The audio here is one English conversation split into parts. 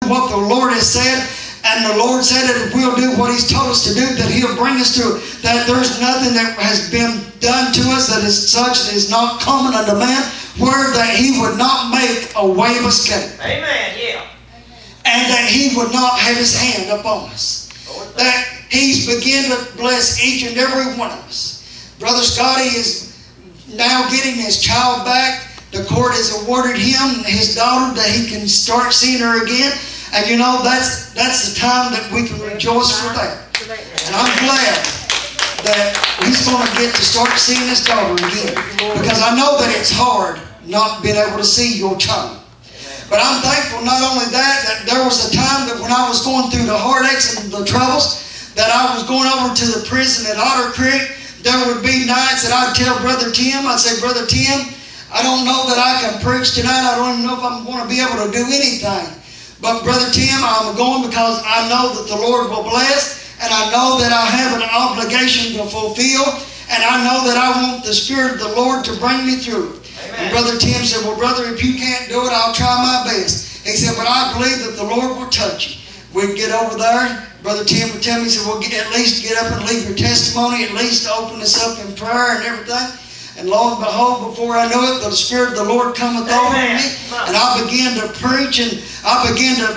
what the Lord has said. And the Lord said that if we'll do what He's told us to do, that He'll bring us through it. That there's nothing that has been done to us that is such that is not common unto man, where that He would not make a way of escape. Amen, yeah. And that He would not have His hand upon us. That He's begun to bless each and every one of us. Brother Scotty is now getting his child back. The court has awarded him his daughter that he can start seeing her again. And you know, that's the time that we can rejoice for that. And I'm glad that he's going to get to start seeing his daughter again. Because I know that it's hard not being able to see your child. But I'm thankful not only that there was a time that when I was going through the heartaches and the troubles, that I was going over to the prison at Otter Creek. There would be nights that I'd tell Brother Tim, I'd say, Brother Tim, I don't know that I can preach tonight. I don't even know if I'm going to be able to do anything. But Brother Tim, I'm going because I know that the Lord will bless, and I know that I have an obligation to fulfill, and I know that I want the Spirit of the Lord to bring me through. And Brother Tim said, well, brother, if you can't do it, I'll try my best. He said, but I believe that the Lord will touch you. We'd get over there. Brother Tim would tell me, he said, well, at least get up and leave your testimony, at least open us up in prayer and everything. And lo and behold, before I knew it, the Spirit of the Lord cometh over me. And I began to preach, and I began to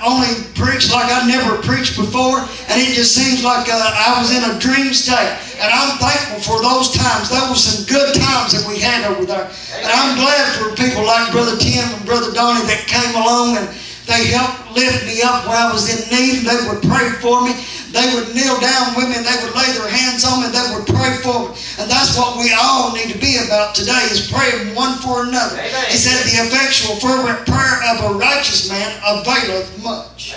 only preach like I never preached before. And it just seems like I was in a dream state. And I'm thankful for those times. That was some good times that we had over there. And I'm glad for people like Brother Tim and Brother Donnie that came along and they helped lift me up when I was in need. They would pray for me. They would kneel down with me and they would lay their hands on me and they would pray for me. And that's what we all need to be about today, is praying one for another. He said the effectual fervent prayer of a righteous man availeth much.